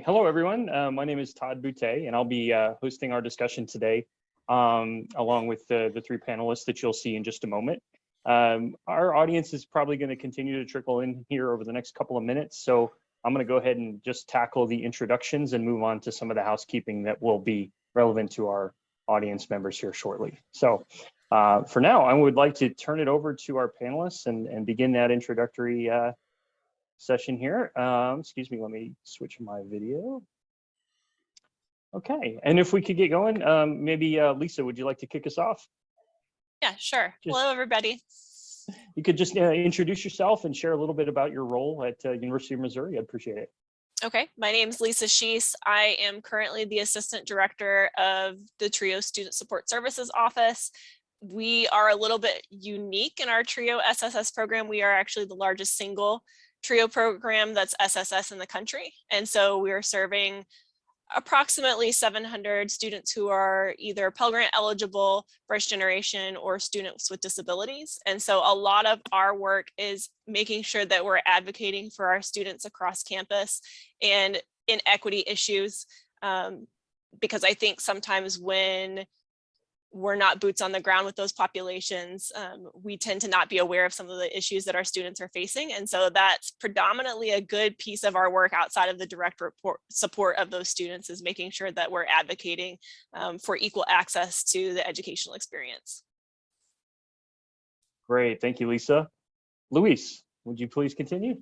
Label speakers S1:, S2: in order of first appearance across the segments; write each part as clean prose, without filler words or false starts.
S1: Hello, everyone. My name is Todd Boutte, and I'll be hosting our discussion today, along with the three panelists that you'll see in just a moment. Our audience is probably going to continue to trickle in here over the next couple of minutes, so I'm going to go ahead and just tackle the introductions and move on to some of the housekeeping that will be relevant to our audience members here shortly. So for now, I would like to turn it over to our panelists and begin that introductory session here. Excuse me, let me switch my video. Okay, and if we could get going, maybe Lisa, would you like to kick us off?
S2: Yeah, sure. Hello, everybody.
S1: You could just introduce yourself and share a little bit about your role at University of Missouri. I'd appreciate it.
S2: Okay, my name is Lisa Scheese. I am currently the Assistant Director of the TRIO Student Support Services Office. We are a little bit unique in our TRIO SSS program. We are actually the largest single TRIO program that's SSS in the country. And so we are serving approximately 700 students who are either Pell Grant eligible, first generation, or students with disabilities. And so a lot of our work is making sure that we're advocating for our students across campus and inequity issues, because I think sometimes when we're not boots on the ground with those populations, we tend to not be aware of some of the issues that our students are facing. And so that's predominantly a good piece of our work outside of the direct support of those students, is making sure that we're advocating for equal access to the educational experience.
S1: Great, thank you, Lisa. Luis, would you please continue?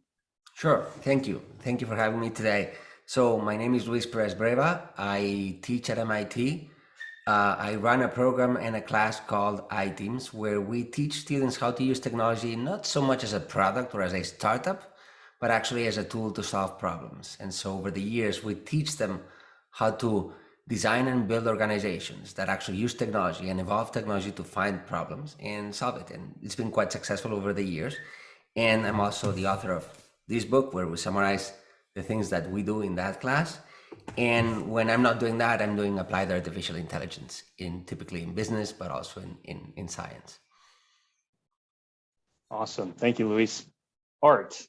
S3: Sure, thank you. Thank you for having me today. So my name is Luis Perez-Breva. I teach at MIT. I run a program and a class called iTeams, where we teach students how to use technology, not so much as a product or as a startup, but actually as a tool to solve problems. And so over the years, we teach them how to design and build organizations that actually use technology and evolve technology to find problems and solve it. And it's been quite successful over the years. And I'm also the author of this book, where we summarize the things that we do in that class. And when I'm not doing that, I'm doing applied artificial intelligence, typically in business, but also in science.
S1: Awesome, thank you, Luis. Art.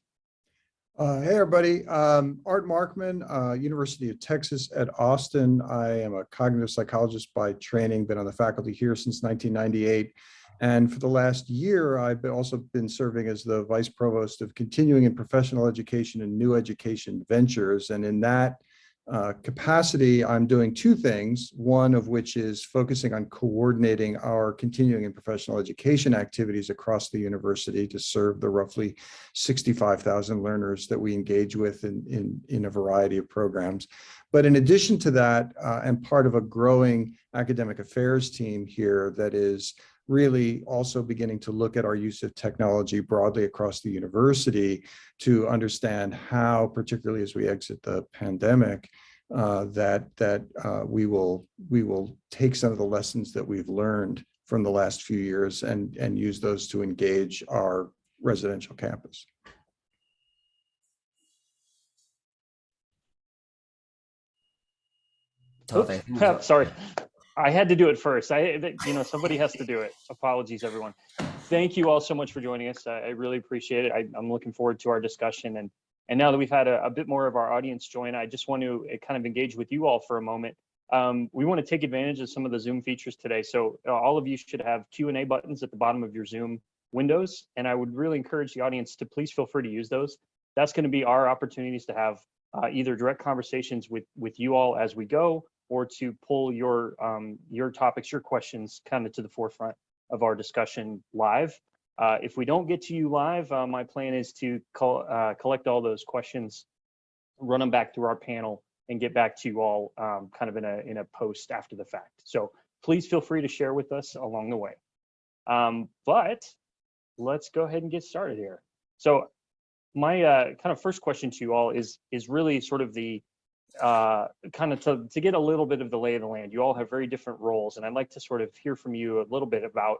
S4: Hey, everybody. Art Markman, University of Texas at Austin. I am a cognitive psychologist by training, been on the faculty here since 1998. And for the last year, I've also been serving as the Vice Provost of Continuing and Professional Education and New Education Ventures. And in that capacity, I'm doing two things, one of which is focusing on coordinating our continuing and professional education activities across the university to serve the roughly 65,000 learners that we engage with in a variety of programs. But in addition to that, I'm part of a growing academic affairs team here that is really also beginning to look at our use of technology broadly across the university to understand how, particularly as we exit the pandemic, we will take some of the lessons that we've learned from the last few years and use those to engage our residential campus.
S1: Oops, sorry. I had to do it first. Somebody has to do it. Apologies, everyone. Thank you all so much for joining us. I really appreciate it. I'm looking forward to our discussion. And now that we've had a bit more of our audience join, I just want to kind of engage with you all for a moment. We want to take advantage of some of the Zoom features today. So all of you should have Q&A buttons at the bottom of your Zoom windows. And I would really encourage the audience to please feel free to use those. That's going to be our opportunities to have either direct conversations with you all as we go, or to pull your topics, your questions kind of to the forefront of our discussion live. If we don't get to you live, my plan is to collect all those questions, run them back through our panel, and get back to you all kind of in a post after the fact. So please feel free to share with us along the way. But let's go ahead and get started here. So my kind of first question to you all is really sort of the kind of to get a little bit of the lay of the land. You all have very different roles, and I'd like to sort of hear from you a little bit about,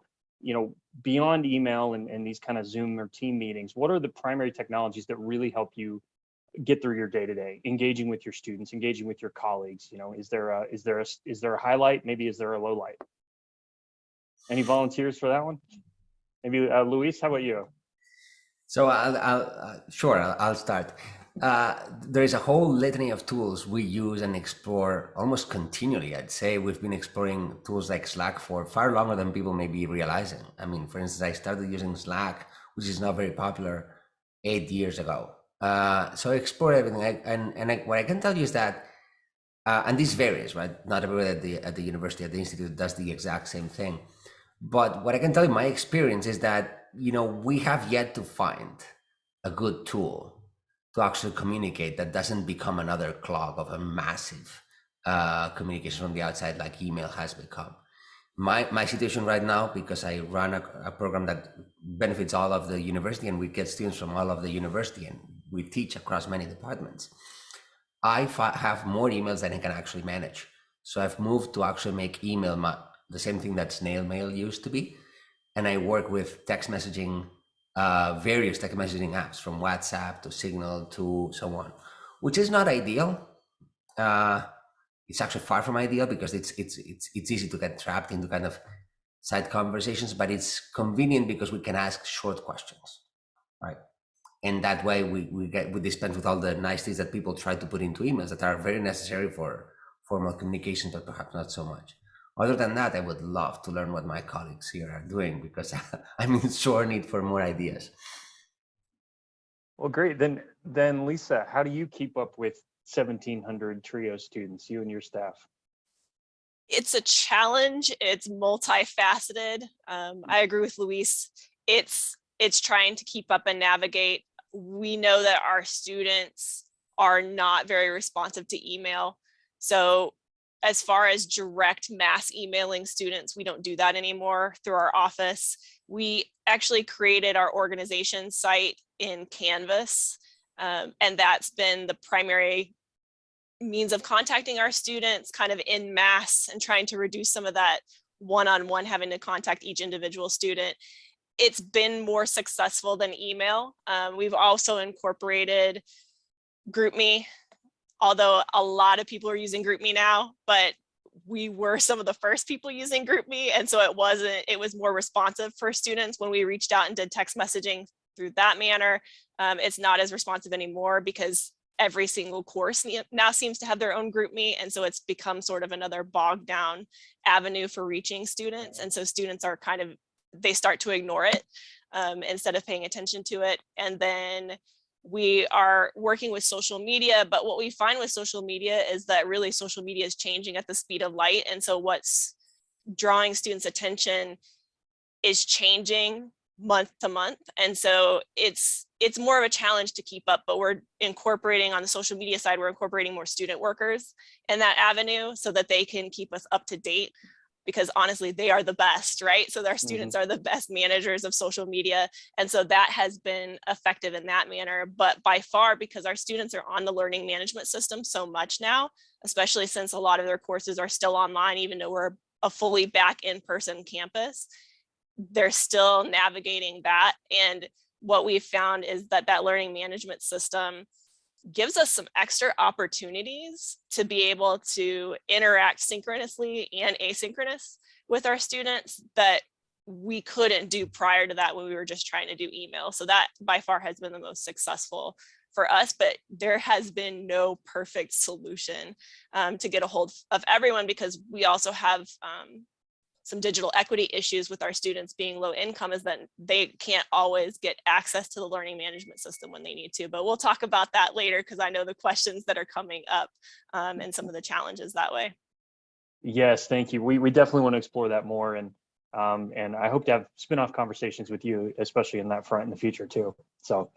S1: beyond email and these kind of Zoom or team meetings, what are the primary technologies that really help you get through your day-to-day, engaging with your students, engaging with your colleagues? Is there a highlight? Maybe is there a low light? Any volunteers for that one? Maybe Luis, how about you?
S3: So I'll start. there is a whole litany of tools we use and explore almost continually. I'd say we've been exploring tools like Slack for far longer than people may be realizing. I mean, for instance, I started using Slack, which is not very popular, 8 years ago. So I explore everything. What I can tell you is that, and this varies, right? Not everybody at the university, at the institute does the exact same thing. But what I can tell you, my experience is that, we have yet to find a good tool to actually communicate that doesn't become another clog of a massive communication from the outside like email has become. My situation right now, because I run a program that benefits all of the university and we get students from all of the university and we teach across many departments, I have more emails than I can actually manage. So I've moved to actually make email the same thing that snail mail used to be. And I work with text messaging, various text messaging apps, from WhatsApp to Signal to so on, which is not ideal. It's actually far from ideal because it's easy to get trapped into kind of side conversations, but it's convenient because we can ask short questions, right? And that way we dispense with all the niceties that people try to put into emails that are very necessary for formal communication, but perhaps not so much. Other than that, I would love to learn what my colleagues here are doing because I'm in sore need for more ideas.
S1: Well, great. Then Lisa, how do you keep up with 1,700 TRIO students, you and your staff?
S2: It's a challenge. It's multifaceted. I agree with Luis. It's trying to keep up and navigate. We know that our students are not very responsive to email. So as far as direct mass emailing students, we don't do that anymore through our office. We actually created our organization site in Canvas, and that's been the primary means of contacting our students kind of in mass and trying to reduce some of that one-on-one having to contact each individual student. It's been more successful than email. We've also incorporated GroupMe, although a lot of people are using GroupMe now, but we were some of the first people using GroupMe. And so it was more responsive for students when we reached out and did text messaging through that manner. It's not as responsive anymore because every single course now seems to have their own GroupMe. And so it's become sort of another bogged down avenue for reaching students. And so students are they start to ignore it instead of paying attention to it. And then we are working with social media, but what we find with social media is that really social media is changing at the speed of light. And so what's drawing students' attention is changing month to month. And so it's more of a challenge to keep up, but we're incorporating on the social media side, we're incorporating more student workers in that avenue so that they can keep us up to date, because honestly, they are the best, right? So their students are the best managers of social media. And so that has been effective in that manner. But by far, because our students are on the learning management system so much now, especially since a lot of their courses are still online, even though we're a fully back in-person campus, they're still navigating that. And what we've found is that that learning management system gives us some extra opportunities to be able to interact synchronously and asynchronous with our students that we couldn't do prior to that when we were just trying to do email. So that by far has been the most successful for us, but there has been no perfect solution to get a hold of everyone, because we also have some digital equity issues with our students being low income, is that they can't always get access to the learning management system when they need to. But we'll talk about that later, because I know the questions that are coming up and some of the challenges that way.
S1: Yes, thank you. We definitely want to explore that more, and I hope to have spin-off conversations with you, especially in that front in the future too. So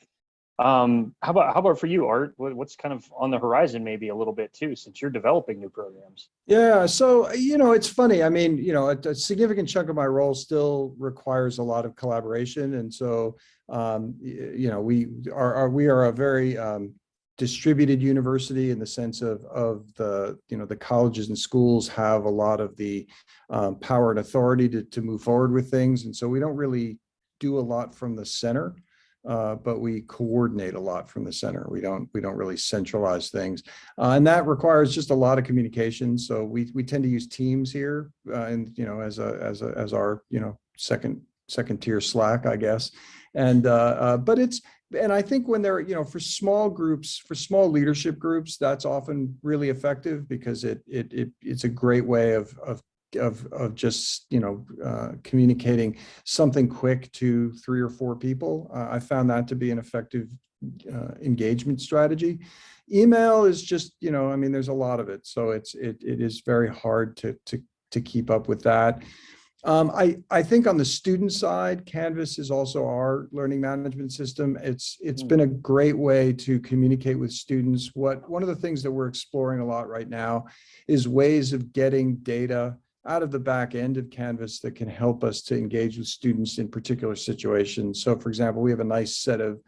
S1: how about for you, Art? What's kind of on the horizon maybe a little bit too, since you're developing new programs?
S4: Yeah, so, it's funny. I mean, a significant chunk of my role still requires a lot of collaboration. And so, we are a very distributed university in the sense of the, the colleges and schools have a lot of the power and authority to move forward with things. And so we don't really do a lot from the center. But we coordinate a lot from the center. We don't really centralize things, and that requires just a lot of communication. So we tend to use Teams here, and as our second tier Slack, I guess. And but it's and I think when they're, for small groups, for small leadership groups, that's often really effective because it's a great way of just, communicating something quick to 3 or 4 people. I found that to be an effective engagement strategy. Email is just, there's a lot of it. So it is very hard to keep up with that. I think on the student side, Canvas is also our learning management system. It's been a great way to communicate with students. One of the things that we're exploring a lot right now is ways of getting data out of the back end of Canvas that can help us to engage with students in particular situations. So for example, we have a nice set of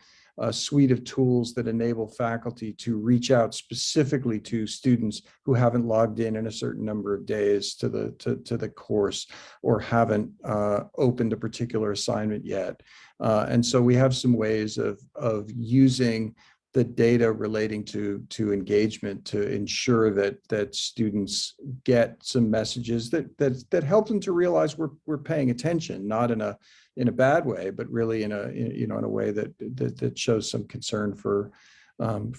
S4: suite of tools that enable faculty to reach out specifically to students who haven't logged in a certain number of days to the course or haven't opened a particular assignment yet. And so we have some ways of using the data relating to engagement to ensure that students get some messages that help them to realize we're paying attention, not in a bad way, but really in a way that shows some concern for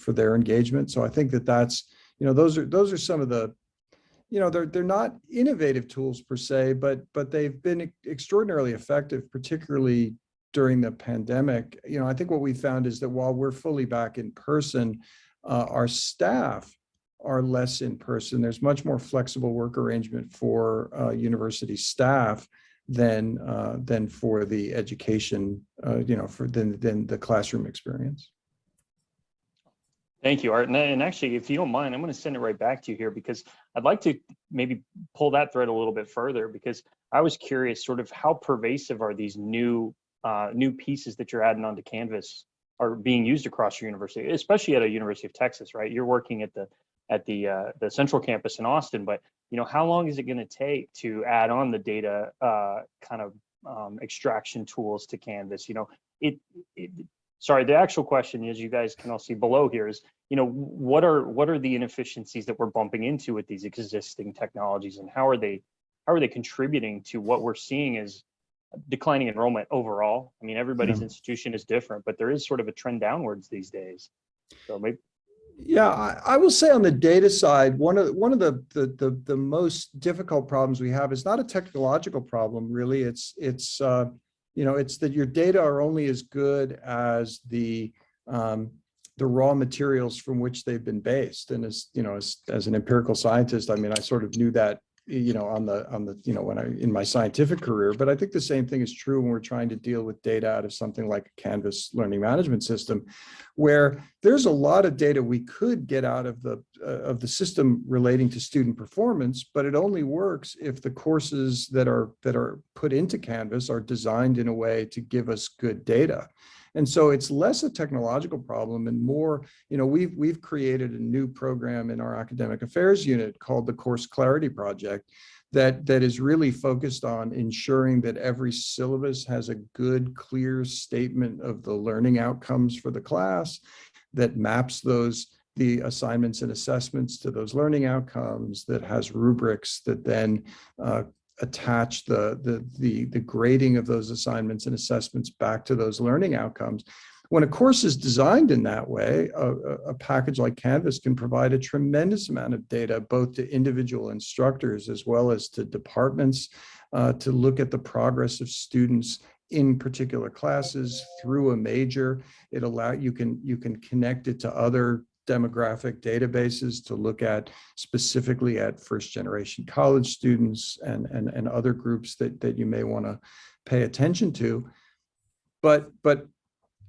S4: their engagement. So I think that's, those are some of the, they're not innovative tools per se, but they've been extraordinarily effective, particularly during the pandemic. I think what we found is that while we're fully back in person, our staff are less in person. There's much more flexible work arrangement for university staff than for the education, than the classroom experience.
S1: Thank you, Art. And actually, if you don't mind, I'm going to send it right back to you here because I'd like to maybe pull that thread a little bit further because I was curious sort of how pervasive are these new pieces that you're adding onto Canvas are being used across your university, especially at a University of Texas, right? You're working at the central campus in Austin, but how long is it going to take to add on the data extraction tools to Canvas? Sorry, the actual question, as you guys can all see below here, is what are the inefficiencies that we're bumping into with these existing technologies, and how are they contributing to what we're seeing as declining enrollment overall? I mean, everybody's institution is different, but there is sort of a trend downwards these days. So maybe.
S4: Yeah, I will say on the data side, one of the most difficult problems we have is not a technological problem, really. It's that your data are only as good as the raw materials from which they've been based. And as an empirical scientist, I mean, I sort of knew that when in my scientific career, but I think the same thing is true when we're trying to deal with data out of something like a Canvas learning management system, where there's a lot of data we could get out of the system relating to student performance, but it only works if the courses that are put into Canvas are designed in a way to give us good data. And so it's less a technological problem and more, we've created a new program in our academic affairs unit called the Course Clarity Project that is really focused on ensuring that every syllabus has a good, clear statement of the learning outcomes for the class that maps the assignments and assessments to those learning outcomes, that has rubrics that then attach the grading of those assignments and assessments back to those learning outcomes. When a course is designed in that way, a package like Canvas can provide a tremendous amount of data, both to individual instructors as well as to departments, to look at the progress of students in particular classes through a major. You can connect it to other demographic databases to look at specifically at first generation college students and other groups that you may want to pay attention to. But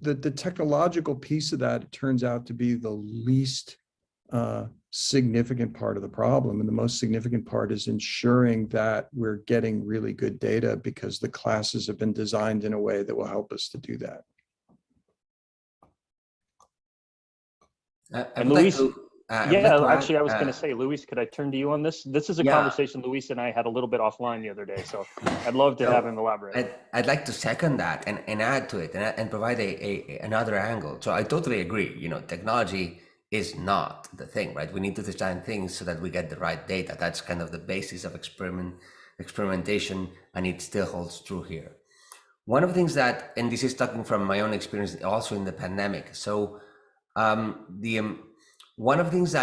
S4: the technological piece of that turns out to be the least significant part of the problem. And the most significant part is ensuring that we're getting really good data because the classes have been designed in a way that will help us to do that.
S1: And Luis, actually, I was going to say, Luis, could I turn to you on this? This is a conversation Luis and I had a little bit offline the other day, so I'd love to have him elaborate.
S3: I'd like to second that and add to it and provide another angle. So I totally agree. Technology is not the thing, right? We need to design things so that we get the right data. That's kind of the basis of experimentation, and it still holds true here. one of the things that, and this is talking from my own experience also in the pandemic. So one of the things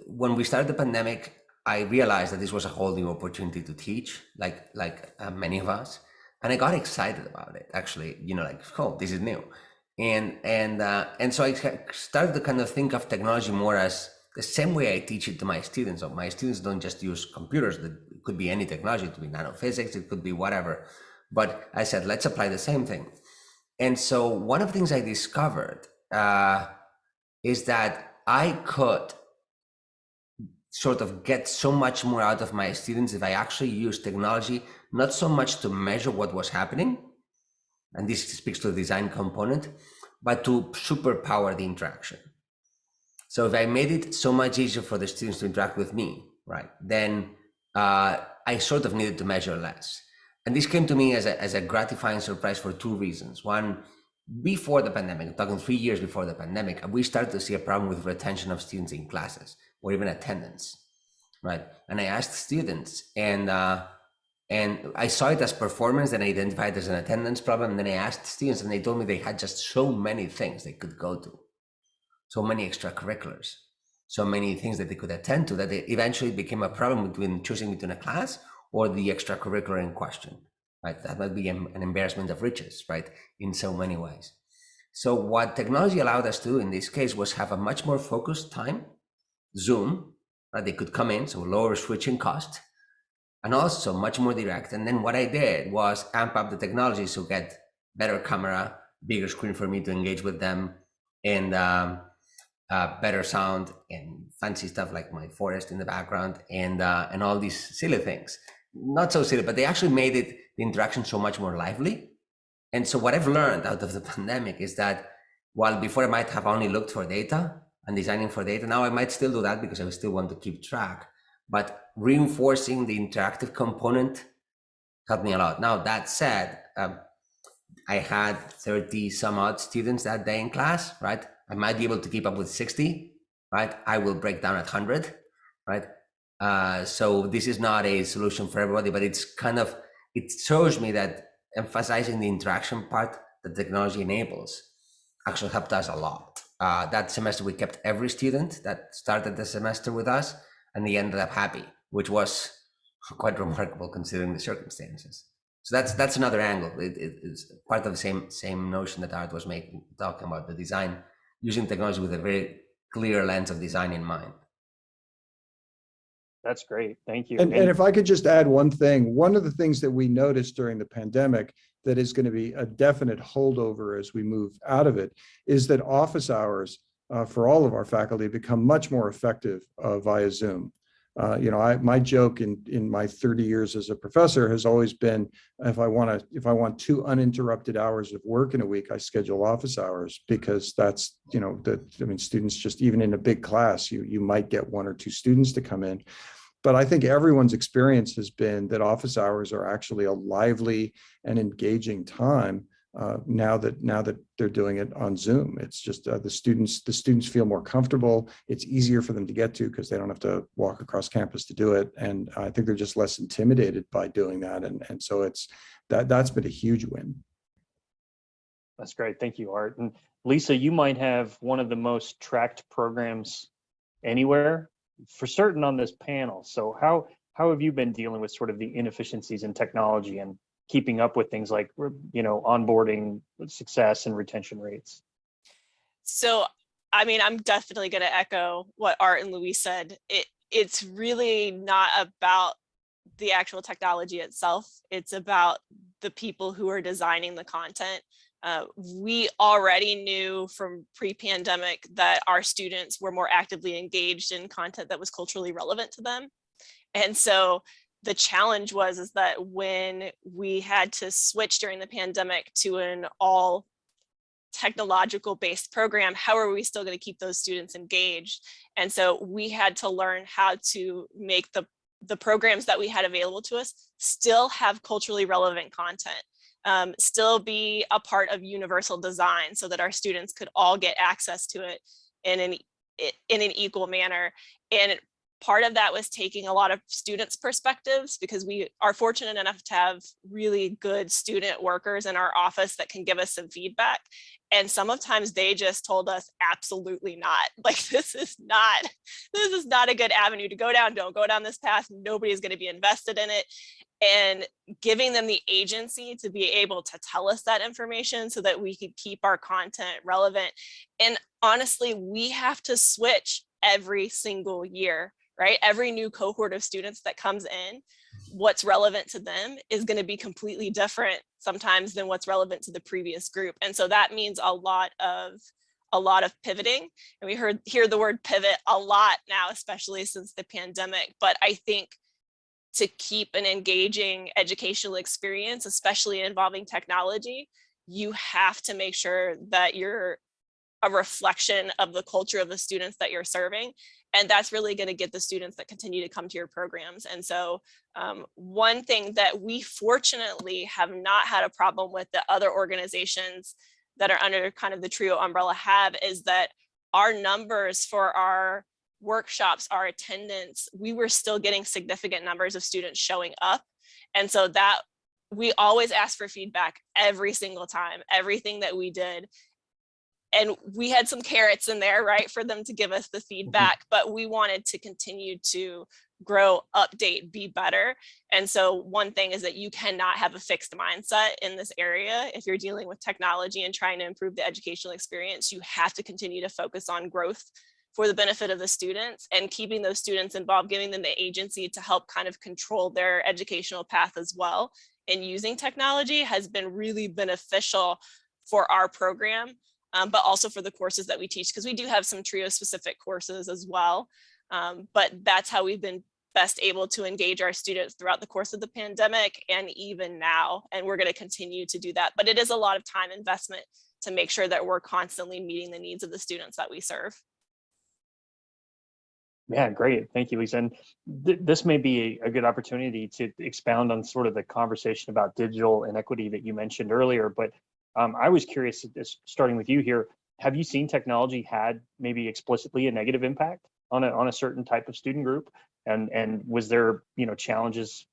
S3: when we started the pandemic, I realized that this was a whole new opportunity to teach, like many of us, and I got excited about it. Actually, like, oh, this is new, and so I started to kind of think of technology more as the same way I teach it to my students. So my students don't just use computers. It could be any technology. It could be nanophysics. It could be whatever. But I said, let's apply the same thing. And so one of the things I discovered is that I could sort of get so much more out of my students if I actually use technology, not so much to measure what was happening, and this speaks to the design component, but to superpower the interaction. So if I made it so much easier for the students to interact with me, right, then I sort of needed to measure less. And this came to me as a gratifying surprise for two reasons. One, before the pandemic, I'm talking 3 years before the pandemic, we started to see a problem with retention of students in classes or even attendance, right? And I asked students, and I saw it as performance, and I identified it as an attendance problem. And then I asked students, and they told me they had just so many things they could go to, so many extracurriculars, so many things that they could attend to, that it eventually became a problem between choosing between a class or the extracurricular in question, right? That might be an embarrassment of riches, right? In so many ways. So what technology allowed us to do in this case was have a much more focused time, Zoom, right? They could come in, so lower switching cost, and also much more direct. And then what I did was amp up the technology, so get better camera, bigger screen for me to engage with them, and better sound and fancy stuff like my forest in the background, and all these silly things. Not so silly, but they actually made the interaction so much more lively. And so what I've learned out of the pandemic is that while before I might have only looked for data and designing for data, now I might still do that because I still want to keep track, but reinforcing the interactive component helped me a lot. Now, that said, I had 30 some odd students that day in class, right? I might be able to keep up with 60, right? I will break down at 100, right? So this is not a solution for everybody, but it's kind of, it shows me that emphasizing the interaction part that technology enables actually helped us a lot. That semester, we kept every student that started the semester with us, and they ended up happy, which was quite remarkable considering the circumstances. So that's another angle. It's part of the same notion that Art was talking about, the design, using technology with a very clear lens of design in mind.
S1: That's great. Thank you.
S4: And if I could just add one thing, one of the things that we noticed during the pandemic that is going to be a definite holdover as we move out of it is that office hours for all of our faculty become much more effective via Zoom. My joke in my 30 years as a professor has always been, if I want 2 uninterrupted hours of work in a week, I schedule office hours, because that's, students, just even in a big class, you might get 1 or 2 students to come in. But I think everyone's experience has been that office hours are actually a lively and engaging time now that they're doing it on Zoom. It's just the students feel more comfortable. It's easier for them to get to because they don't have to walk across campus to do it. And I think they're just less intimidated by doing that. And so that's been a huge win.
S1: That's great. Thank you, Art. And Lisa, you might have one of the most tracked programs anywhere for certain on this panel. So how have you been dealing with sort of the inefficiencies in technology and keeping up with things like, onboarding success and retention rates?
S2: So, I'm definitely going to echo what Art and Luis said. It's really not about the actual technology itself. It's about the people who are designing the content. We already knew from pre-pandemic that our students were more actively engaged in content that was culturally relevant to them. And so the challenge is that when we had to switch during the pandemic to an all technological based program, how are we still going to keep those students engaged? And so we had to learn how to make the programs that we had available to us still have culturally relevant content, still be a part of universal design so that our students could all get access to it in an equal manner. And part of that was taking a lot of students' perspectives, because we are fortunate enough to have really good student workers in our office that can give us some feedback. And sometimes they just told us absolutely not. Like, this is not a good avenue to go down. Don't go down this path. Nobody's going to be invested in it. And giving them the agency to be able to tell us that information so that we could keep our content relevant. And honestly, we have to switch every single year, right? Every new cohort of students that comes in, what's relevant to them is going to be completely different sometimes than what's relevant to the previous group. And so that means a lot of pivoting. And we hear the word pivot a lot now, especially since the pandemic. But I think to keep an engaging educational experience, especially involving technology, you have to make sure that you're a reflection of the culture of the students that you're serving. And that's really going to get the students that continue to come to your programs. And so one thing that we fortunately have not had a problem with that other organizations that are under kind of the TRIO umbrella have is that our numbers for our workshops, our attendance, we were still getting significant numbers of students showing up. And so that we always ask for feedback every single time, everything that we did. And we had some carrots in there, right, for them to give us the feedback, but we wanted to continue to grow, update, be better. And so one thing is that you cannot have a fixed mindset in this area. If you're dealing with technology and trying to improve the educational experience, you have to continue to focus on growth for the benefit of the students and keeping those students involved, giving them the agency to help kind of control their educational path as well. And using technology has been really beneficial for our program. But also for the courses that we teach, because we do have some TRIO specific courses as well. But that's how we've been best able to engage our students throughout the course of the pandemic and even now. And we're going to continue to do that. But it is a lot of time investment to make sure that we're constantly meeting the needs of the students that we serve.
S1: Yeah, great. Thank you, Lisa. And this may be a good opportunity to expound on sort of the conversation about digital inequity that you mentioned earlier. But I was curious, starting with you here, have you seen technology had maybe explicitly a negative impact on a certain type of student group? And was there, challenges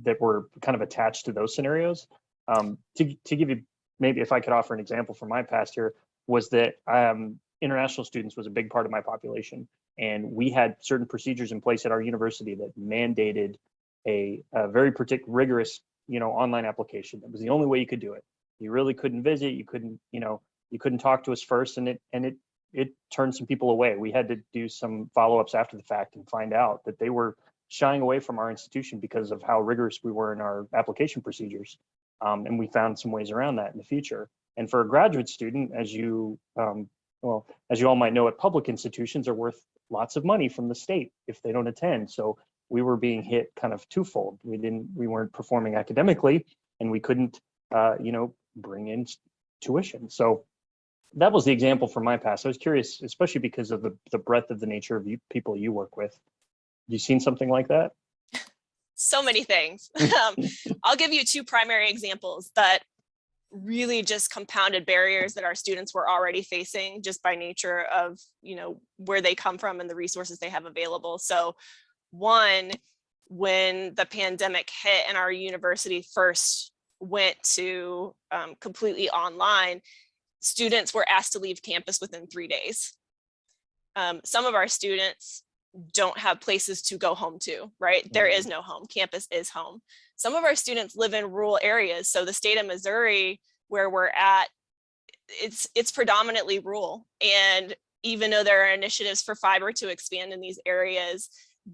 S1: that were kind of attached to those scenarios? To give you, maybe if I could offer an example from my past here, was that international students was a big part of my population. And we had certain procedures in place at our university that mandated a very rigorous, online application. That was the only way you could do it. You really couldn't visit. You couldn't, you couldn't talk to us first, and it turned some people away. We had to do some follow-ups after the fact and find out that they were shying away from our institution because of how rigorous we were in our application procedures. And we found some ways around that in the future. And for a graduate student, as you all might know, at public institutions are worth lots of money from the state if they don't attend. So we were being hit kind of twofold. We weren't performing academically, and we couldn't, bring in tuition. So that was the example from my past. I was curious, especially because of the breadth of the nature of people you work with. Have you seen something like that?
S2: So many things. I'll give you two primary examples that really just compounded barriers that our students were already facing just by nature of, where they come from and the resources they have available. So one, when the pandemic hit and our university first went to completely online, students were asked to leave campus within 3 days. Some of our students don't have places to go home to, right? There is no home. Campus is home. Some of our students live in rural areas. So the state of Missouri, where we're at, it's predominantly rural. And even though there are initiatives for fiber to expand in these areas,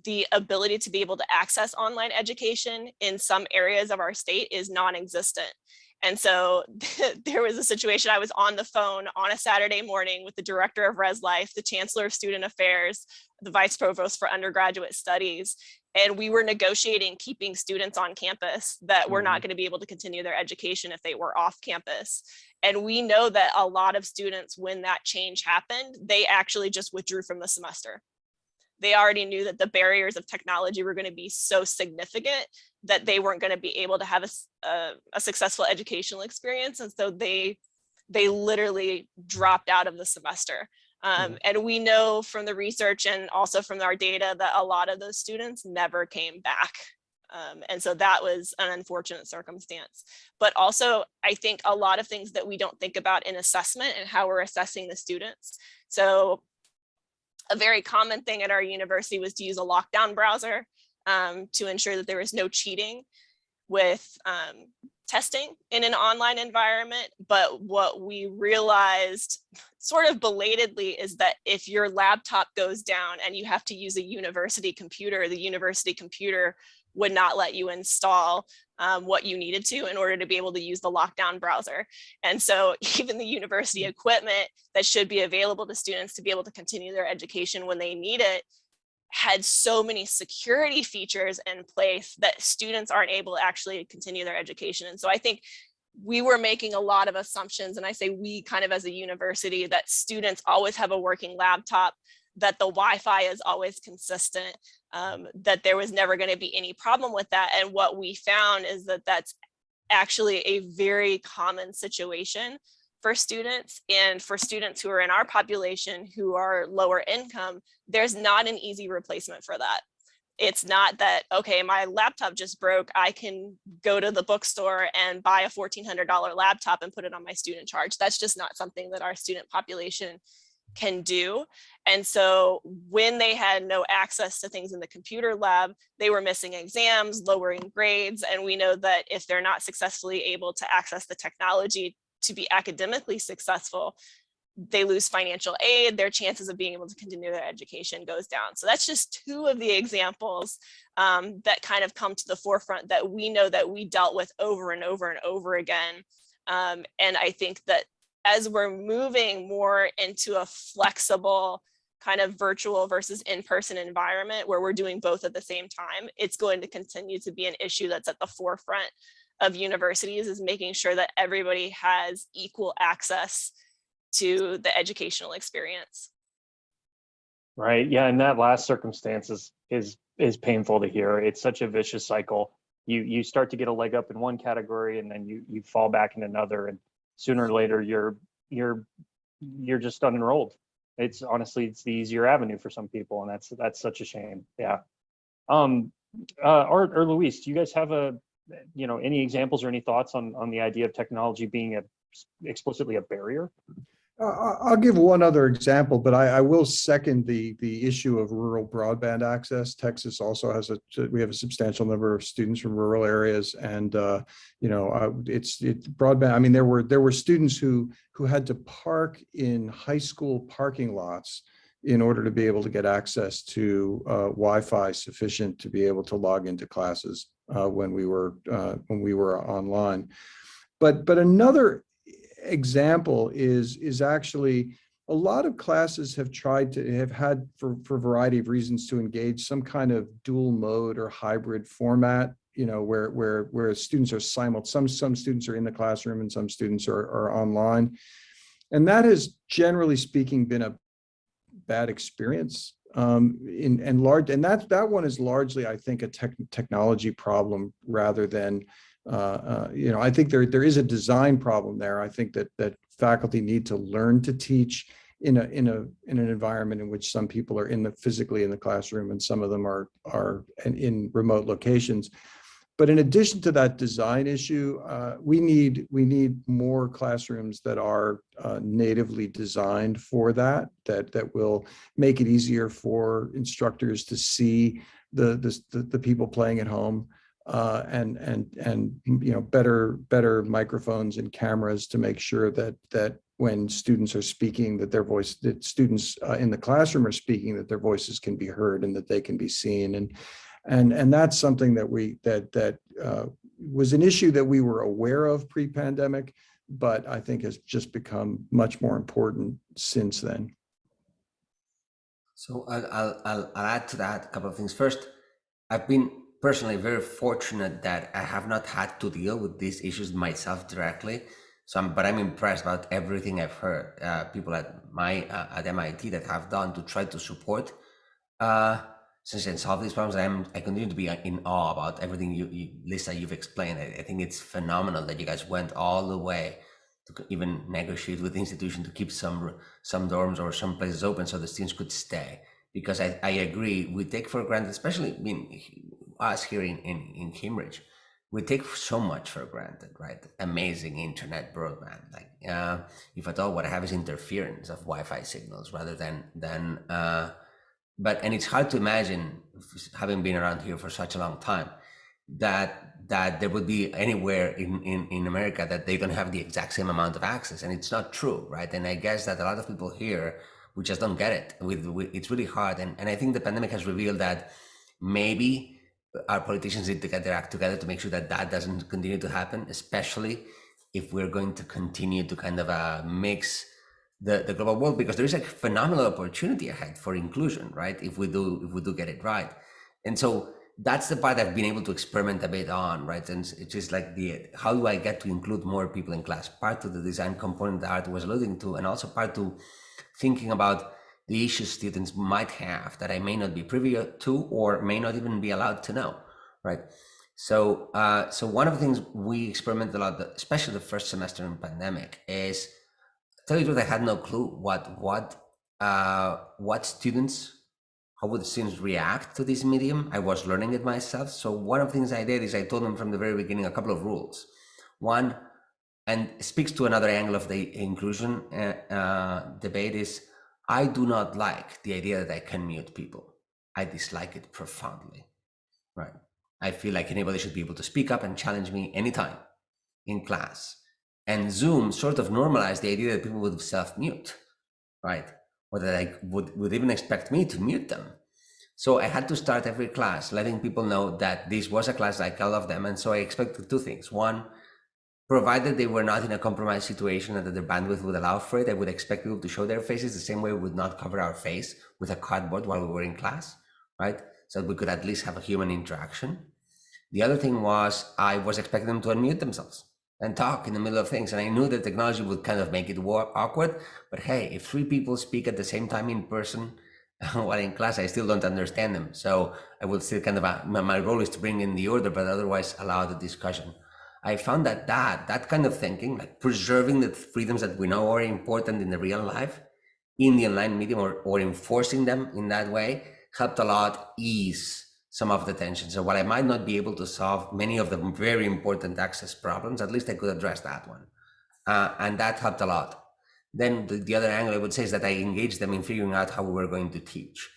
S2: the ability to be able to access online education in some areas of our state is non-existent. And so there was a situation, I was on the phone on a Saturday morning with the director of Res Life, the chancellor of student affairs, the vice provost for undergraduate studies, and we were negotiating keeping students on campus that were not going to be able to continue their education if they were off campus. And we know that a lot of students, when that change happened, they actually just withdrew from the semester. They already knew that the barriers of technology were going to be so significant that they weren't going to be able to have a successful educational experience. And so they literally dropped out of the semester. And we know from the research and also from our data that a lot of those students never came back. And so that was an unfortunate circumstance. But also, I think a lot of things that we don't think about in assessment and how we're assessing the students. So a very common thing at our university was to use a lockdown browser to ensure that there was no cheating with testing in an online environment. But what we realized sort of belatedly is that if your laptop goes down and you have to use a university computer, the university computer would not let you install what you needed to in order to be able to use the lockdown browser. And so even the university equipment that should be available to students to be able to continue their education when they need it had so many security features in place that students aren't able to actually continue their education. And so I think we were making a lot of assumptions, and I say we kind of as a university, that students always have a working laptop, that the Wi-Fi is always consistent, that there was never going to be any problem with that. And what we found is that that's actually a very common situation for students, and for students who are in our population who are lower income, there's not an easy replacement for that. It's not that, okay, my laptop just broke, I can go to the bookstore and buy a $1,400 laptop and put it on my student charge. That's just not something that our student population can do. And so when they had no access to things in the computer lab, they were missing exams, lowering grades. And we know that if they're not successfully able to access the technology to be academically successful, they lose financial aid, their chances of being able to continue their education goes down. So that's just two of the examples that kind of come to the forefront that we know that we dealt with over and over and over again. And I think that as we're moving more into a flexible kind of virtual versus in-person environment where we're doing both at the same time, it's going to continue to be an issue that's at the forefront of universities, is making sure that everybody has equal access to the educational experience.
S1: Right. Yeah. And that last circumstance is painful to hear. It's such a vicious cycle. You start to get a leg up in one category and then you fall back in another, and sooner or later you're just unenrolled. It's honestly, it's the easier avenue for some people, and that's such a shame. Yeah. Art or Luis, do you guys have any examples or any thoughts on the idea of technology being explicitly a barrier?
S4: I'll give one other example, but I will second the issue of rural broadband access. Texas also has we have a substantial number of students from rural areas, and it's broadband. I mean, there were students who had to park in high school parking lots in order to be able to get access to Wi-Fi sufficient to be able to log into classes when we were online. But another example is actually a lot of classes have had for a variety of reasons to engage some kind of dual mode or hybrid format, where students are some students are in the classroom and some students are online, and that has generally speaking been a bad experience that one is largely, I think, a technology problem rather than I think there is a design problem there. I think that faculty need to learn to teach in an environment in which some people are physically in the classroom and some of them are in remote locations. But in addition to that design issue, we need more classrooms that are natively designed for that will make it easier for instructors to see the people playing at home. And better microphones and cameras to make sure that when students are speaking, that students in the classroom are speaking, that their voices can be heard and that they can be seen. And that's something that was an issue that we were aware of pre-pandemic, but I think has just become much more important since then.
S3: So I'll add to that a couple of things. First, I've been personally very fortunate that I have not had to deal with these issues myself directly. But I'm impressed about everything I've heard people at MIT that have done to try to support and solve these problems. I continue to be in awe about everything Lisa, you've explained. I think it's phenomenal that you guys went all the way to even negotiate with the institution to keep some dorms or some places open so the students could stay. Because I agree, we take for granted, especially us here in Cambridge, we take so much for granted, right? Amazing internet broadband. Like, if at all, what I have is interference of Wi-Fi signals rather than and it's hard to imagine, having been around here for such a long time, that there would be anywhere in America that they don't have the exact same amount of access, and it's not true, right? And I guess that a lot of people here, we just don't get it. It's really hard, and I think the pandemic has revealed that maybe our politicians need to get their act together to make sure that doesn't continue to happen, especially if we're going to continue to kind of mix the global world, because there is a phenomenal opportunity ahead for inclusion, right? If we do get it right. And so that's the part I've been able to experiment a bit on, right? And it's just like how do I get to include more people in class? Part of the design component that Art was alluding to, and also part to thinking about the issues students might have that I may not be privy to or may not even be allowed to know, right? So one of the things we experimented a lot, especially the first semester in pandemic, is, tell you the truth, I had no clue what students, how would students react to this medium. I was learning it myself. So one of the things I did is I told them from the very beginning a couple of rules. One, and speaks to another angle of the inclusion debate, is I do not like the idea that I can mute people. I dislike it profoundly, right? I feel like anybody should be able to speak up and challenge me anytime in class. And Zoom sort of normalized the idea that people would self-mute, right? Or that I would even expect me to mute them. So I had to start every class letting people know that this was a class like all of them. And so I expected two things. One, provided they were not in a compromised situation and that their bandwidth would allow for it, I would expect people to show their faces the same way we would not cover our face with a cardboard while we were in class, right? So that we could at least have a human interaction. The other thing was I was expecting them to unmute themselves and talk in the middle of things. And I knew that technology would kind of make it awkward, but hey, if 3 people speak at the same time in person while in class, I still don't understand them. So I will still kind of, my role is to bring in the order, but otherwise allow the discussion. I found that kind of thinking, like preserving the freedoms that we know are important in the real life, in the online medium, or enforcing them in that way, helped a lot ease some of the tension. So while I might not be able to solve many of the very important access problems, at least I could address that one. And that helped a lot. Then the other angle I would say is that I engaged them in figuring out how we were going to teach.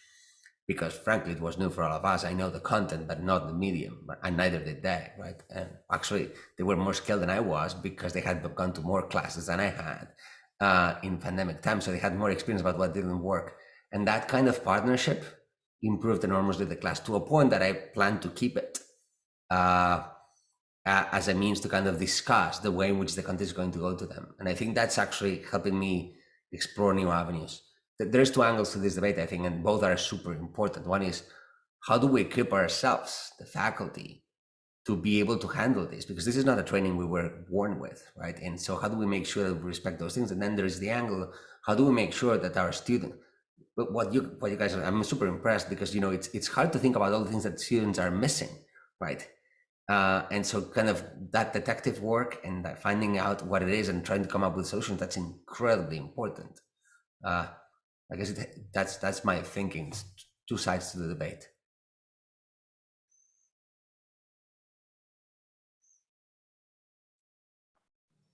S3: Because frankly, it was new for all of us. I know the content, but not the medium, and neither did they, right? And actually, they were more skilled than I was because they had gone to more classes than I had in pandemic time. So they had more experience about what didn't work. And that kind of partnership improved enormously the class, to a point that I plan to keep it as a means to kind of discuss the way in which the content is going to go to them. And I think that's actually helping me explore new avenues. There's 2 angles to this debate, I think, and both are super important. One is, how do we equip ourselves, the faculty, to be able to handle this? Because this is not a training we were born with, right? And so how do we make sure that we respect those things? And then there's the angle, how do we make sure that our students, what you guys are, I'm super impressed, because it's hard to think about all the things that students are missing, right? And so kind of that detective work and that finding out what it is and trying to come up with solutions, that's incredibly important. I guess that's my thinking. It's 2 sides to the debate.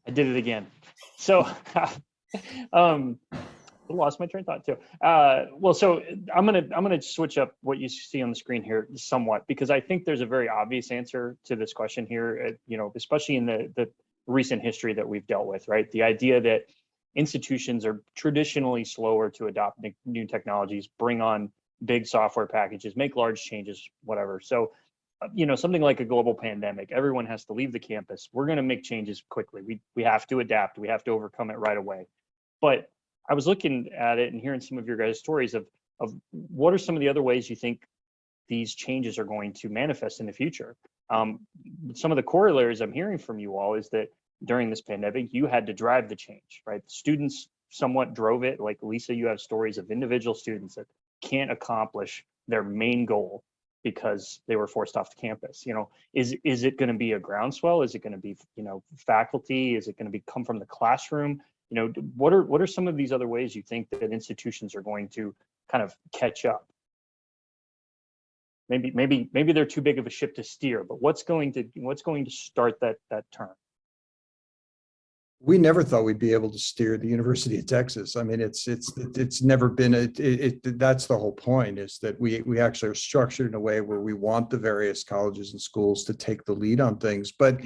S1: I did it again. So lost my train of thought too. Well, so I'm gonna switch up what you see on the screen here somewhat, because I think there's a very obvious answer to this question here. Especially in the recent history that we've dealt with, right? The idea that institutions are traditionally slower to adopt new technologies, bring on big software packages, make large changes, whatever. So, something like a global pandemic, everyone has to leave the campus. We're going to make changes quickly. We have to adapt. We have to overcome it right away. But I was looking at it and hearing some of your guys' stories of what are some of the other ways you think these changes are going to manifest in the future. Some of the corollaries I'm hearing from you all is that during this pandemic, you had to drive the change, right? Students somewhat drove it. Like Lisa, you have stories of individual students that can't accomplish their main goal because they were forced off the campus. Is it going to be a groundswell? Is it going to be, faculty? Is it going to come from the classroom? What are some of these other ways you think that institutions are going to kind of catch up? Maybe they're too big of a ship to steer, but what's going to start that turn?
S4: We never thought we'd be able to steer the University of Texas. I mean, it's never been that's the whole point, is that we actually are structured in a way where we want the various colleges and schools to take the lead on things. But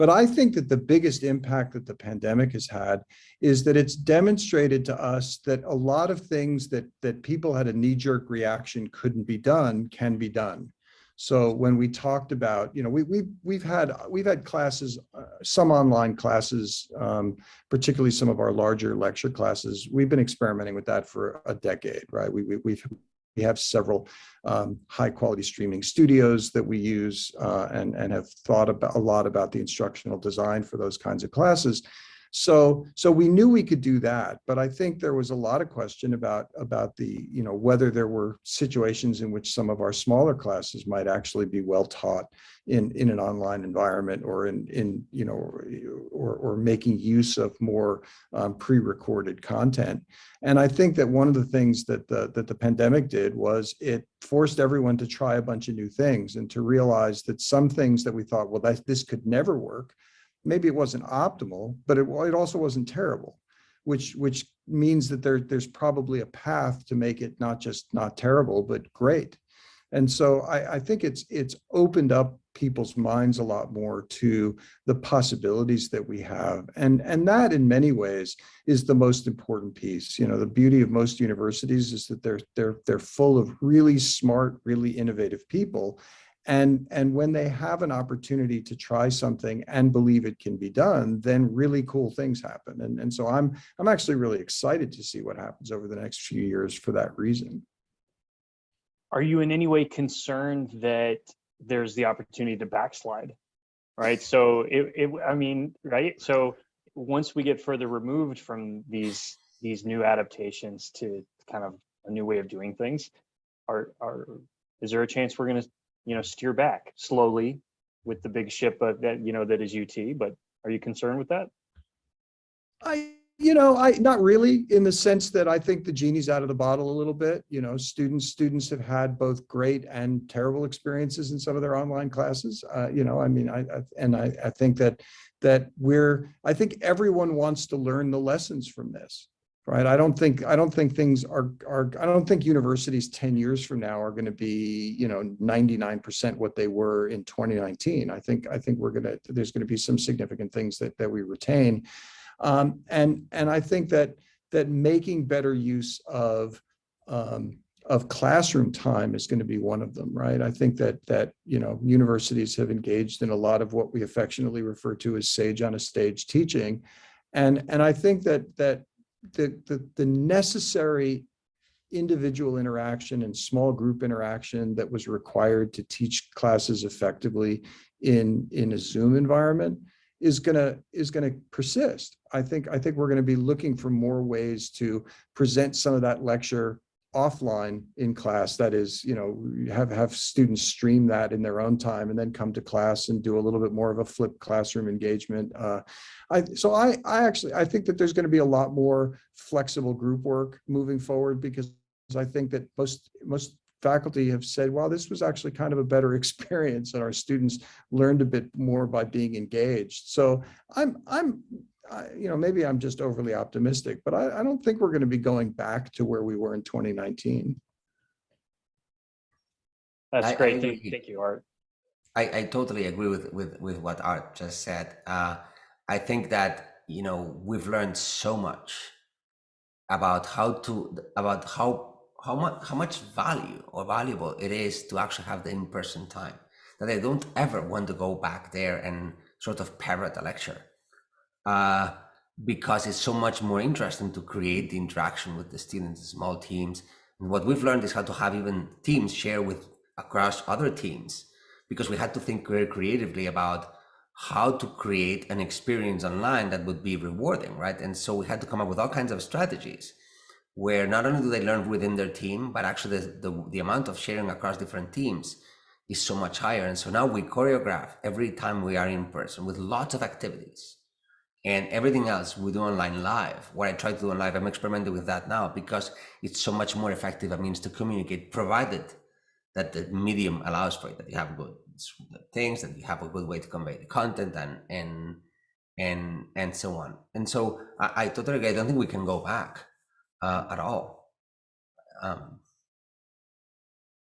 S4: I think that the biggest impact that the pandemic has had is that it's demonstrated to us that a lot of things that people had a knee-jerk reaction couldn't be done can be done. So when we talked about, we've had classes, some online classes, particularly some of our larger lecture classes. We've been experimenting with that for a decade, right? We have several high quality streaming studios that we use and have thought a lot about the instructional design for those kinds of classes. So we knew we could do that, but I think there was a lot of question about the, whether there were situations in which some of our smaller classes might actually be well taught in an online environment, or or making use of more pre-recorded content. And I think that one of the things that the pandemic did was it forced everyone to try a bunch of new things and to realize that some things that we thought, well, this could never work. Maybe it wasn't optimal, but it also wasn't terrible, which means that there's probably a path to make it not just not terrible, but great. And so I think it's opened up people's minds a lot more to the possibilities that we have. And that in many ways is the most important piece. The beauty of most universities is that they're full of really smart, really innovative people. And when they have an opportunity to try something and believe it can be done, then really cool things happen. And so I'm actually really excited to see what happens over the next few years for that reason.
S1: Are you in any way concerned that there's the opportunity to backslide? Right. So right. So once we get further removed from these new adaptations to kind of a new way of doing things, is there a chance we're going to steer back slowly with the big ship that is UT? But are you concerned with that?
S4: I not really, in the sense that I think the genie's out of the bottle a little bit. Students have had both great and terrible experiences in some of their online classes. I think I think everyone wants to learn the lessons from this. Right. I don't think universities 10 years from now are going to be, 99% what they were in 2019. I think there's going to be some significant things that we retain. And I think that making better use of classroom time is going to be one of them. Right. I think that universities have engaged in a lot of what we affectionately refer to as sage on a stage teaching. And I think that the necessary individual interaction and small group interaction that was required to teach classes effectively in a Zoom environment is gonna persist. I think we're going to be looking for more ways to present some of that lecture offline in class. That is, have students stream that in their own time and then come to class and do a little bit more of a flipped classroom engagement. I think that there's going to be a lot more flexible group work moving forward, because I think that most faculty have said, well, this was actually kind of a better experience, and our students learned a bit more by being engaged. So maybe I'm just overly optimistic, but I don't think we're going to be going back to where we were in 2019.
S1: That's great. Thank you, Art.
S3: I totally agree with what Art just said. I think that, we've learned so much about how much value or valuable it is to actually have the in-person time, that I don't ever want to go back there and sort of parrot a lecture. Because it's so much more interesting to create the interaction with the students in small teams. And what we've learned is how to have even teams share across other teams, because we had to think very creatively about how to create an experience online that would be rewarding, right? And so we had to come up with all kinds of strategies where not only do they learn within their team, but actually the amount of sharing across different teams is so much higher. And so now we choreograph every time we are in person with lots of activities, and everything else we do online live. What I try to do on live, I'm experimenting with that now because it's so much more effective a means to communicate, provided that the medium allows for it, that you have good things, that you have a good way to convey the content and so on. And so I totally agree. I don't think we can go back at all.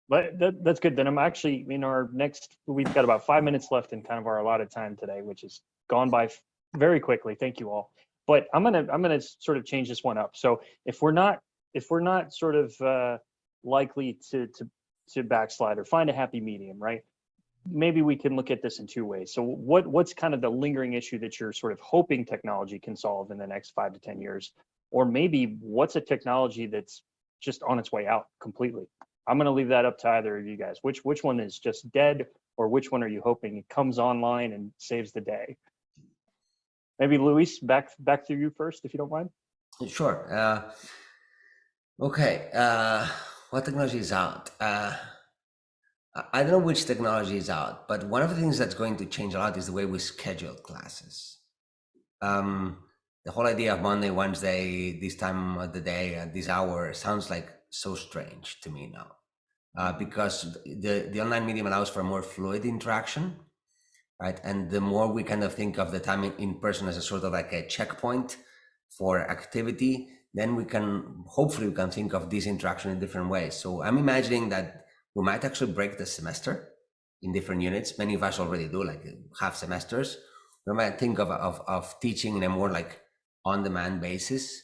S1: But that's good. Then I'm actually in our next, we've got about 5 minutes left in kind of our allotted time today, which has gone by very quickly. Thank you all. But I'm gonna sort of change this one up. So if we're not sort of likely to backslide or find a happy medium, right? Maybe we can look at this in two ways. So what's kind of the lingering issue that you're sort of hoping technology can solve in the next 5 to 10 years? Or maybe what's a technology that's just on its way out completely? I'm going to leave that up to either of you guys. Which one is just dead, or which one are you hoping it comes online and saves the day? Maybe Luis, back to you first, if you don't mind.
S3: Sure. Okay. What technology is out? I don't know which technology is out, but one of the things that's going to change a lot is the way we schedule classes. The whole idea of Monday, Wednesday, this time of the day, at this hour, sounds like so strange to me now. Because the online medium allows for a more fluid interaction, right? And the more we kind of think of the time in person as a sort of like a checkpoint for activity, then hopefully we can think of this interaction in different ways. So I'm imagining that we might actually break the semester in different units. Many of us already do, like half semesters. We might think of teaching in a more like on-demand basis.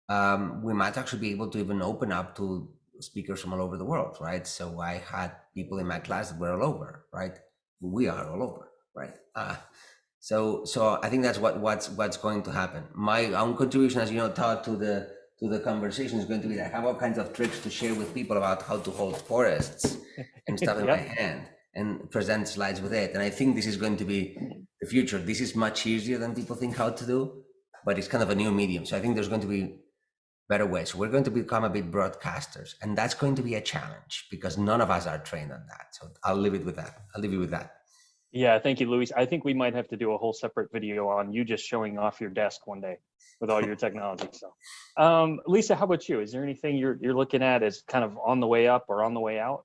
S3: We might actually be able to even open up to speakers from all over the world, right? So I had people in my class that were all over, right? We are all over, right? So I think that's what's going to happen. My own contribution, as you know, Todd, to the conversation is going to be that I have all kinds of tricks to share with people about how to hold forests and stuff in my hand and present slides with it. And I think this is going to be the future. This is much easier than people think how to do, but it's kind of a new medium. So I think there's going to be better ways. We're going to become a bit broadcasters, and that's going to be a challenge because none of us are trained on that. So I'll leave it with that. I'll leave you with that.
S1: Yeah, thank you, Luis. I think we might have to do a whole separate video on you just showing off your desk one day with all your technology. So, Lisa, how about you? Is there anything you're looking at as kind of on the way up or on the way out?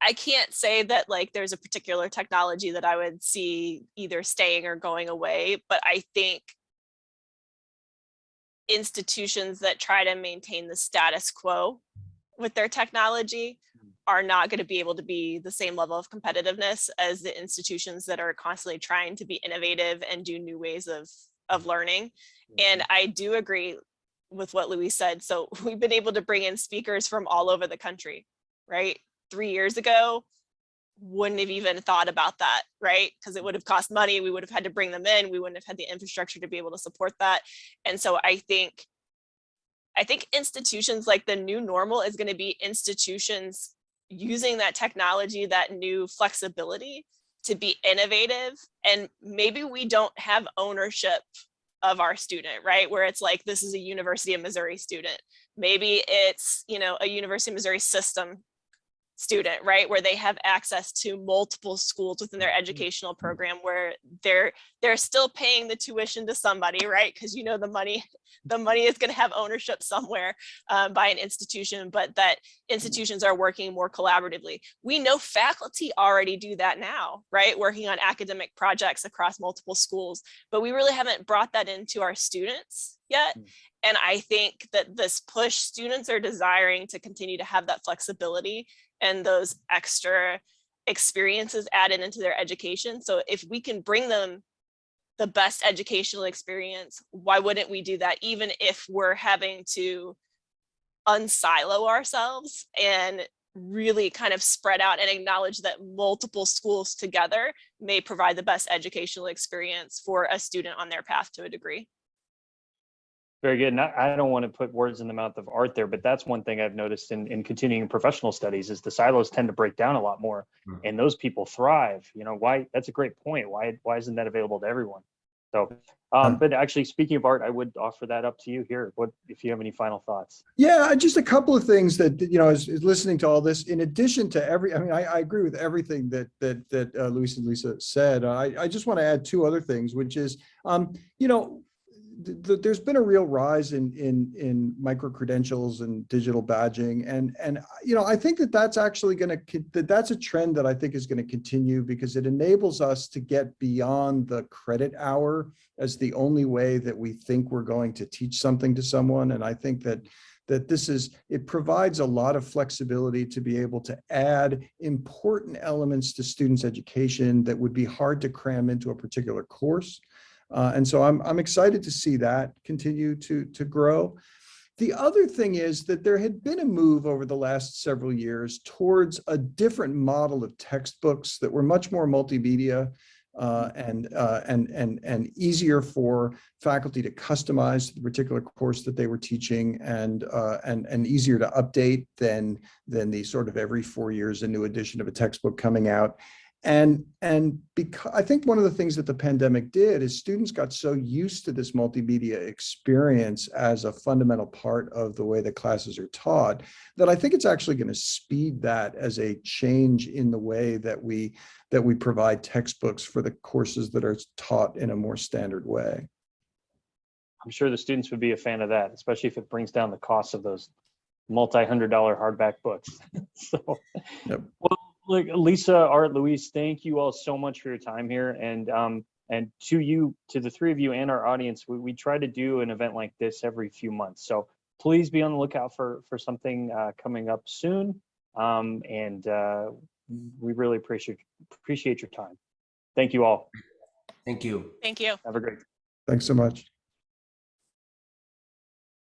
S2: I can't say that like there's a particular technology that I would see either staying or going away, but I think institutions that try to maintain the status quo with their technology are not going to be able to be the same level of competitiveness as the institutions that are constantly trying to be innovative and do new ways of learning. And I do agree with what Luis said. So we've been able to bring in speakers from all over the country, right? 3 years ago, wouldn't have even thought about that, right? Because it would have cost money. We would have had to bring them in. We wouldn't have had the infrastructure to be able to support that. And so I think institutions, like the new normal is going to be institutions using that technology, that new flexibility to be innovative. And maybe we don't have ownership of our student, right? Where it's like, this is a University of Missouri student. Maybe it's, a University of Missouri system student, right? Where they have access to multiple schools within their educational program, where they're still paying the tuition to somebody, right? Because the money is going to have ownership somewhere by an institution, but that institutions are working more collaboratively. We know faculty already do that now, right? Working on academic projects across multiple schools, but we really haven't brought that into our students yet. And I think that this push, students are desiring to continue to have that flexibility and those extra experiences added into their education. So if we can bring them the best educational experience, why wouldn't we do that? Even if we're having to unsilo ourselves and really kind of spread out and acknowledge that multiple schools together may provide the best educational experience for a student on their path to a degree.
S1: Very good. And I don't want to put words in the mouth of Art there, but that's one thing I've noticed in continuing professional studies is the silos tend to break down a lot more, and those people thrive. Why? That's a great point. Why isn't that available to everyone? So, but actually, speaking of art, I would offer that up to you here. What if you have any final thoughts?
S4: Yeah, just a couple of things that, as listening to all this, in addition to I agree with everything that Luis and Lisa said. I just want to add two other things, which is, there's been a real rise in micro credentials and digital badging, and I think that's actually that's a trend that I think is going to continue, because it enables us to get beyond the credit hour as the only way that we think we're going to teach something to someone. And I think that it provides a lot of flexibility to be able to add important elements to students' education that would be hard to cram into a particular course. And so I'm excited to see that continue to grow. The other thing is that there had been a move over the last several years towards a different model of textbooks that were much more multimedia and easier for faculty to customize the particular course that they were teaching, and easier to update than the sort of every 4 years a new edition of a textbook coming out. And because I think one of the things that the pandemic did is students got so used to this multimedia experience as a fundamental part of the way that classes are taught, that I think it's actually going to speed that as a change in the way that we provide textbooks for the courses that are taught in a more standard way.
S1: I'm sure the students would be a fan of that, especially if it brings down the cost of those multi-$100 hardback books. So,
S4: Yep.
S1: Well, look, Lisa, Art, Luis, thank you all so much for your time here. And to the three of you and our audience, we try to do an event like this every few months. So please be on the lookout for something coming up soon. We really appreciate your time. Thank you all.
S3: Thank you.
S2: Thank you.
S1: Have a great day.
S4: Thanks so much.